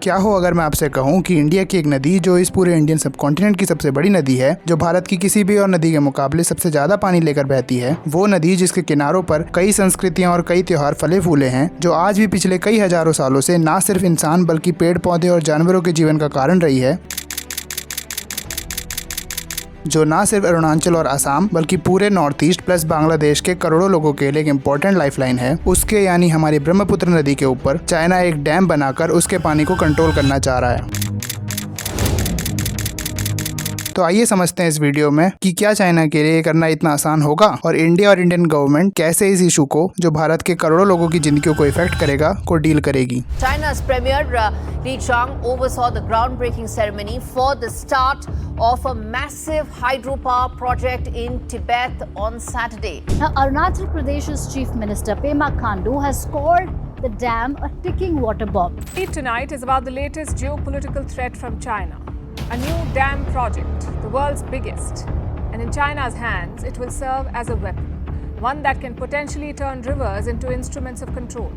क्या हो अगर मैं आपसे कहूँ कि इंडिया की एक नदी जो इस पूरे इंडियन सबकॉन्टिनेंट की सबसे बड़ी नदी है, जो भारत की किसी भी और नदी के मुकाबले सबसे ज्यादा पानी लेकर बहती है, वो नदी जिसके किनारों पर कई संस्कृतियां और कई त्योहार फले फूले हैं, जो आज भी पिछले कई हजारों सालों से ना सिर्फ इंसान बल्कि पेड़ पौधे और जानवरों के जीवन का कारण रही है, जो ना सिर्फ अरुणाचल और असम बल्कि पूरे नॉर्थ ईस्ट प्लस बांग्लादेश के करोड़ों लोगों के लिए एक इम्पोर्टेंट लाइफलाइन है, उसके यानी हमारी ब्रह्मपुत्र नदी के ऊपर चाइना एक डैम बनाकर उसके पानी को कंट्रोल करना चाह रहा है। तो आइए समझते हैं इस वीडियो में कि क्या चाइना के लिए करना इतना आसान होगा और इंडिया और इंडियन गवर्नमेंट कैसे इस इशू को, जो भारत के करोड़ों लोगों की जिंदगियों को इफेक्ट करेगा, को डील करेगी। China's Premier Li Qiang oversaw the groundbreaking ceremony for the start of a massive hydropower project in Tibet on Saturday. Now, Arunachal Pradesh's Chief Minister Pema Khandu has called the dam a ticking water bomb. Tonight is about the latest geopolitical threat from China. A new dam project, the world's biggest, and in China's hands, it will serve as a weapon, one that can potentially turn rivers into instruments of control.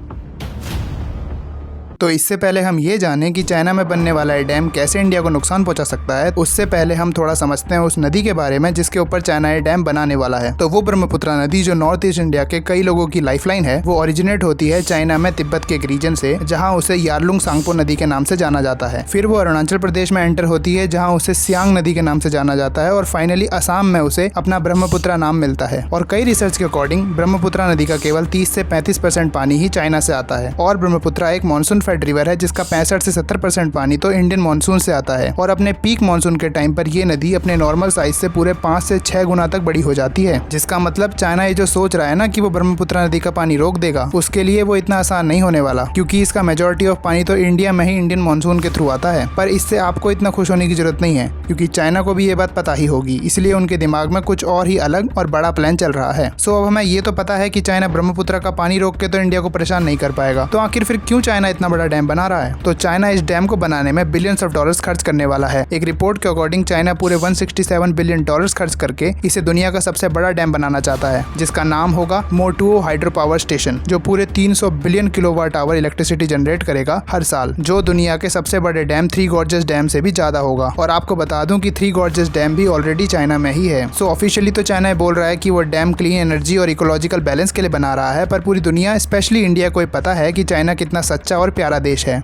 तो इससे पहले हम ये जानें कि China में बनने वाला ये डैम कैसे इंडिया को नुकसान पहुंचा सकता है, उससे पहले हम थोड़ा समझते हैं उस नदी के बारे में जिसके ऊपर चाइना ये डैम बनाने वाला है। तो वो ब्रह्मपुत्र नदी जो नॉर्थ ईस्ट इंडिया के कई लोगों की लाइफलाइन है, वो ओरिजिनेट होती है चाइना में तिब्बत के एक रीजन से, जहाँ उसे यारलुंग सांगपो नदी के नाम से जाना जाता है। फिर वो अरुणाचल प्रदेश में एंटर होती है, जहाँ उसे सियांग नदी के नाम से जाना जाता है, और फाइनली असम में उसे अपना ब्रह्मपुत्र नाम मिलता है। और कई रिसर्च के अकॉर्डिंग ब्रह्मपुत्र नदी का केवल 30 से 35% पानी ही चाइना से आता है, और ब्रह्मपुत्र एक मानसून फेड रिवर है जिसका 65 से 70% पानी तो इंडियन मानसून से आता है। और अपने पीक मानसून के टाइम पर ये नदी अपने नॉर्मल साइज से पूरे 5 से 6 गुना तक बड़ी हो जाती है, जिसका मतलब चाइना ये जो सोच रहा है ना कि वो ब्रह्मपुत्र नदी का पानी रोक देगा, उसके लिए वो इतना आसान नहीं होने वाला, क्योंकि इसका मेजोरिटी ऑफ पानी तो इंडिया में ही इंडियन मानसून के थ्रू आता है। पर इससे आपको इतना खुश होने की जरूरत नहीं है, क्योंकि चाइना को भी ये बात पता ही होगी, इसलिए उनके दिमाग में कुछ और ही अलग और बड़ा प्लान चल रहा है। सो अब हमें ये तो पता है कि चाइना ब्रह्मपुत्र का पानी रोक के तो इंडिया को परेशान नहीं कर पाएगा, तो आखिर फिर क्यों चाइना इतना बड़ा डैम बना रहा है? तो चाइना इस डैम को बनाने में बिलियंस ऑफ डॉलर्स खर्च करने वाला है। एक रिपोर्ट के अकॉर्डिंग चाइना पूरे 167 बिलियन डॉलर्स खर्च करके इसे दुनिया का सबसे बड़ा डैम बनाना चाहता है, जिसका नाम होगा मोटुओ हाइड्रो पावर स्टेशन, जो पूरे 300 billion kilowatt hour electricity generate करेगा हर साल, जो दुनिया के सबसे बड़े डैम थ्री गॉर्जेस डैम से भी ज्यादा होगा। और आपको बता दूं कि थ्री गॉर्जेस डैम भी ऑलरेडी चाइना में ही है। सो ऑफिशियली तो चाइना बोल रहा है कि वो डैम क्लीन एनर्जी और इकोलॉजिकल बैलेंस के लिए बना रहा है, पर पूरी दुनिया स्पेशली इंडिया को पता है कि चाइना कितना सच्चा और प्यारा देश है।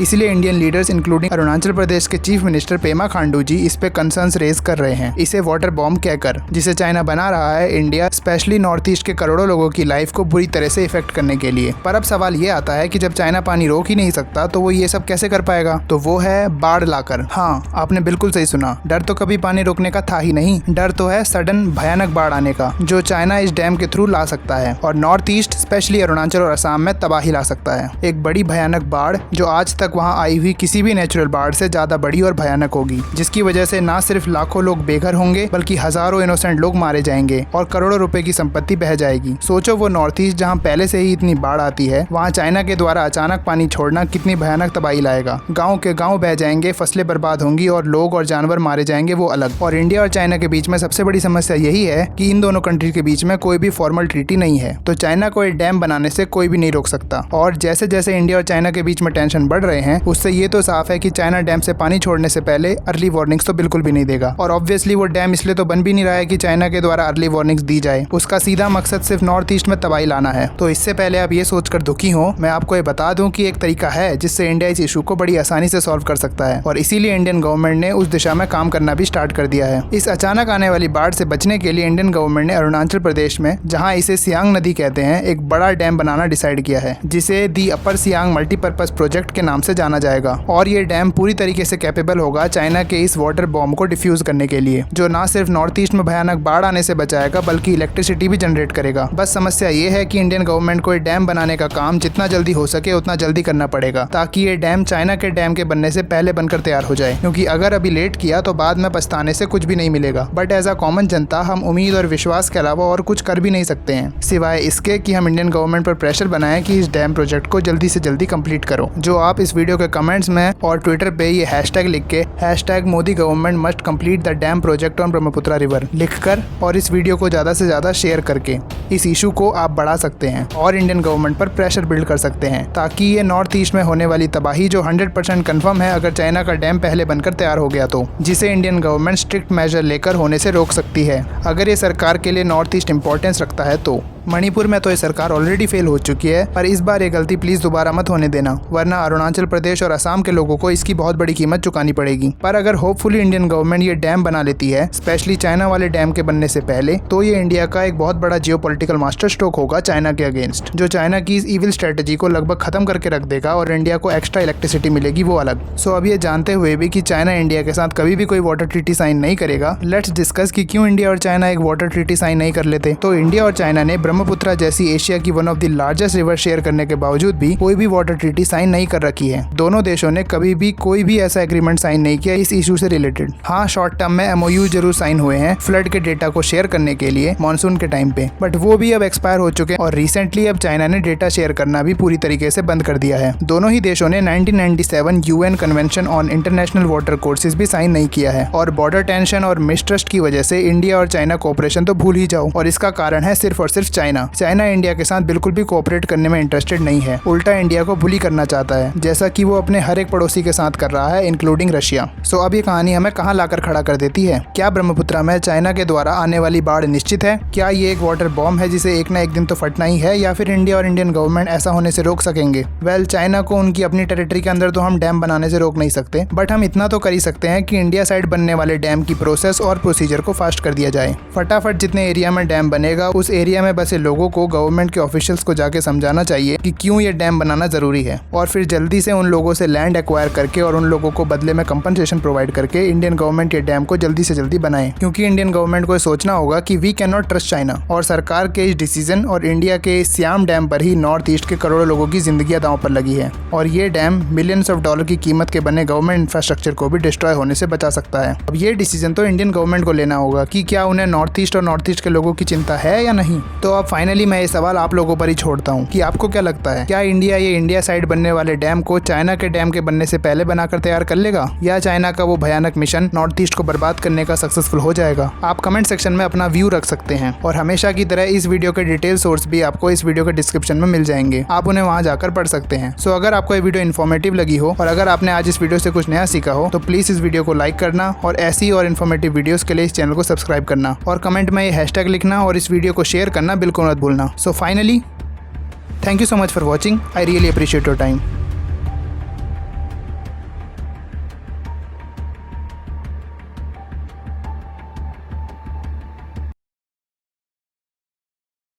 इसलिए Indian leaders including Arunachal Pradesh के चीफ मिनिस्टर पेमा खांडू जी इस पे कंसर्न्स रेज कर रहे हैं, इसे वाटर बॉम्ब कहकर, जिसे चाइना बना रहा है इंडिया स्पेशली नॉर्थ ईस्ट के करोड़ों लोगों की लाइफ को बुरी तरह से इफेक्ट करने के लिए। पर अब सवाल ये आता है कि जब चाइना पानी रोक ही नहीं सकता तो वो ये सब कैसे कर पाएगा? तो वो है बाढ़ लाकर। हाँ, आपने बिल्कुल सही सुना, डर तो कभी पानी रोकने का था ही नहीं, डर तो है सडन भयानक बाढ़ आने का, जो चाइना इस डैम के थ्रू ला सकता है और नॉर्थ ईस्ट स्पेशली अरुणाचल और असम में तबाही ला सकता है। एक बड़ी भयानक बाढ़ जो आज तक वहाँ आई हुई किसी भी नेचुरल बाढ़ से ज्यादा बड़ी और भयानक होगी, जिसकी वजह से ना सिर्फ लाखों लोग बेघर होंगे बल्कि हजारों इनोसेंट लोग मारे जाएंगे और करोड़ों रुपए की संपत्ति बह जाएगी। सोचो वो नॉर्थ ईस्ट जहाँ पहले से ही इतनी बाढ़ आती है, वहाँ चाइना के द्वारा अचानक पानी छोड़ना कितनी भयानक तबाही लाएगा। गाँव के गाँव बह जाएंगे, फसलें बर्बाद होंगी और लोग और जानवर मारे जाएंगे, वो अलग। और इंडिया और चाइना के बीच में सबसे बड़ी समस्या यही है कि इन दोनों कंट्री के बीच में कोई भी फॉर्मल ट्रीटी नहीं है, तो चाइना को डैम बनाने से कोई भी नहीं रोक सकता। और जैसे जैसे इंडिया और चाइना के बीच में टेंशन बढ़ रहे हैं, उससे ये तो साफ है कि चाइना डैम से पानी छोड़ने से पहले अर्ली वार्निंग्स तो बिल्कुल भी नहीं देगा। और ऑब्वियसली वो डैम इसलिए तो बन भी नहीं रहा है कि चाइना के द्वारा अर्ली वार्निंग्स दी जाए, उसका सीधा मकसद सिर्फ नॉर्थ ईस्ट में तबाही लाना है। तो इससे पहले आप ये सोचकर दुखी हो, मैं आपको ये बता दूं कि एक तरीका है जिससे इंडिया इस इशू को बड़ी आसानी से सॉल्व कर सकता है, और इसीलिए इंडियन गवर्नमेंट ने उस दिशा में काम करना भी स्टार्ट कर दिया है। इस अचानक आने वाली बाढ़ से बचने के लिए इंडियन गवर्नमेंट ने अरुणाचल प्रदेश में, जहाँ इसे सियांग नदी कहते हैं, एक बड़ा डैम बनाना डिसाइड किया है, जिसे दी अपर सियांग मल्टीपर्पज प्रोजेक्ट के नाम से जाना जाएगा। और ये डैम पूरी तरीके से कैपेबल होगा चाइना के इस वाटर बॉम्ब को डिफ्यूज करने के लिए, जो ना सिर्फ नॉर्थ ईस्ट में भयानक बाढ़ आने से बचाएगा बल्कि इलेक्ट्रिसिटी भी जनरेट करेगा। बस समस्या ये है कि इंडियन गवर्नमेंट को ये डैम बनाने का काम जितना जल्दी हो सके उतना जल्दी करना पड़ेगा, ताकि ये डैम चाइना के डैम के बनने से पहले बनकर तैयार हो जाए, क्योंकि अगर अभी लेट किया तो बाद में पछताने से कुछ भी नहीं मिलेगा। बट एज अ कॉमन जनता हम उम्मीद और विश्वास के अलावा और कुछ कर भी नहीं सकते हैं, सिवाय इसके कि हम इंडियन गवर्नमेंट पर प्रेशर बनाएं कि इस डैम प्रोजेक्ट को जल्दी से जल्दी कंप्लीट करो। जो आप इस वीडियो के कमेंट्स में और ट्विटर पे ये हैशटैग लिख के #Modi government must complete the dam project on Brahmaputra river लिखकर और इस वीडियो को ज़्यादा से ज़्यादा शेयर करके इस इशू को आप बढ़ा सकते हैं और इंडियन गवर्नमेंट पर प्रेशर बिल्ड कर सकते हैं, ताकि ये नॉर्थ ईस्ट में होने वाली तबाही जो 100% कन्फर्म है अगर चाइना का डैम पहले बनकर तैयार हो गया तो, जिसे इंडियन गवर्नमेंट स्ट्रिक्ट मेजर लेकर होने से रोक सकती है। अगर ये सरकार के लिए नॉर्थ ईस्ट इंपॉर्टेंस रखता है तो मणिपुर में तो ये सरकार ऑलरेडी फेल हो चुकी है, पर इस बार ये गलती प्लीज दोबारा मत होने देना, वरना अरुणाचल प्रदेश और असम के लोगों को इसकी बहुत बड़ी कीमत चुकानी पड़ेगी। पर अगर होपफुली इंडियन गवर्नमेंट ये डैम बना लेती है, स्पेशली चाइना वाले डैम के बनने से पहले, तो ये इंडिया का एक बहुत बड़ा जियोपॉलिटिकल मास्टर स्ट्रोक होगा चाइना के अगेंस्ट, जो चाइना की इस इविल स्ट्रेटेजी को लगभग खत्म करके रख देगा और इंडिया को एक्स्ट्रा इलेक्ट्रिसिटी मिलेगी वो अलग। सो अब ये जानते हुए भी कि चाइना इंडिया के साथ कभी भी कोई वाटर ट्रीटी साइन नहीं करेगा, लेट्स डिस्कस कि क्यों इंडिया और चाइना एक वाटर ट्रीटी साइन नहीं कर लेते। तो इंडिया और चाइना ने ब्रह्मपुत्रा जैसी एशिया की one of the largest river share करने के बावजूद भी कोई भी वाटर ट्रीटी साइन नहीं कर रखी है। दोनों देशों ने कभी भी कोई भी ऐसा एग्रीमेंट साइन नहीं किया इस इशू से रिलेटेड। हाँ, शॉर्ट टर्म में MOU जरूर साइन हुए हैं फ्लड के डेटा को शेयर करने के लिए मानसून के टाइम पे, बट वो भी अब एक्सपायर हो चुके हैं और रिसेंटली अब चाइना ने डेटा शेयर करना भी पूरी तरीके से बंद कर दिया है। दोनों ही देशों ने 1997 UN convention on international water courses भी साइन नहीं किया है और बॉर्डर टेंशन और मिसट्रस्ट की वजह से इंडिया और चाइना कोऑपरेशन तो भूल ही जाओ, और इसका कारण है सिर्फ और सिर्फ चाइना इंडिया के साथ बिल्कुल भी कोऑपरेट करने में इंटरेस्टेड नहीं है, उल्टा इंडिया को बुली करना चाहता है, जैसा कि वो अपने हर एक पड़ोसी के साथ कर रहा है इंक्लूडिंग रशिया। सो अब ये कहानी हमें कहाँ लाकर खड़ा कर देती है? क्या ब्रह्मपुत्रा में चाइना के द्वारा आने वाली बाढ़ निश्चित है? क्या ये एक वाटर बॉम्ब है जिसे एक ना एक दिन तो फटना ही है, या फिर इंडिया और इंडियन गवर्नमेंट ऐसा होने से रोक सकेंगे? वेल, चाइना को उनकी अपनी टेरिटरी के अंदर तो हम डैम बनाने से रोक नहीं सकते, बट हम इतना तो कर ही सकते हैं कि इंडिया साइड बनने वाले डैम की प्रोसेस और प्रोसीजर को फास्ट कर दिया जाए। फटाफट जितने एरिया में डैम बनेगा उस एरिया में बसे लोगों को गवर्नमेंट के ऑफिशियल्स को जाके समझाना चाहिए कि क्यों ये डैम बनाना जरूरी है, और फिर जल्दी से उन लोगों से लैंड एक्वायर करके और उन लोगों को बदले में कंपनसेशन प्रोवाइड करके इंडियन गवर्नमेंट ये डैम को जल्दी से जल्दी बनाए, क्योंकि इंडियन गवर्नमेंट को सोचना होगा कि we can not trust China, और सरकार के इस डिसीजन और इंडिया के इस सियाम डैम पर ही नॉर्थ ईस्ट के करोड़ों लोगों की जिंदगी दांव पर लगी है, और ये डैम मिलियंस ऑफ डॉलर की कीमत के बने गवर्नमेंट इंफ्रास्ट्रक्चर को भी डिस्ट्रॉय होने से बचा सकता है। अब ये डिसीजन तो इंडियन गवर्नमेंट को लेना होगा कि क्या उन्हें नॉर्थ ईस्ट और नॉर्थ ईस्ट के लोगों की चिंता है या नहीं। तो अब फाइनली मैं ये सवाल आप लोगों पर ही छोड़ता हूँ कि आपको क्या लगता है, क्या इंडिया ये इंडिया साइड बनने वाले डैम को चाइना के डैम के बनने से पहले बनाकर तैयार कर लेगा, या चाइना का वो भयानक मिशन नॉर्थ ईस्ट को बर्बाद करने का सक्सेसफुल हो जाएगा? आप कमेंट सेक्शन में अपना व्यू रख सकते हैं, और हमेशा की तरह इस वीडियो के डिटेल सोर्स भी आपको इस वीडियो के डिस्क्रिप्शन में मिल जाएंगे, आप उन्हें वहां जाकर पढ़ सकते हैं। सो अगर आपको ये वीडियो इन्फॉर्मेटिव लगी हो और अगर आपने आज इस वीडियो से कुछ नया सीखा हो तो प्लीज इस वीडियो को लाइक करना, और ऐसी और इन्फॉर्मेटिव वीडियोस के लिए इस चैनल को सब्सक्राइब करना, और कमेंट में ये हैशटैग लिखना और इस वीडियो को शेयर करना बिल्कुल मत भूलना। So finally, thank you so much for watching. I really appreciate your time.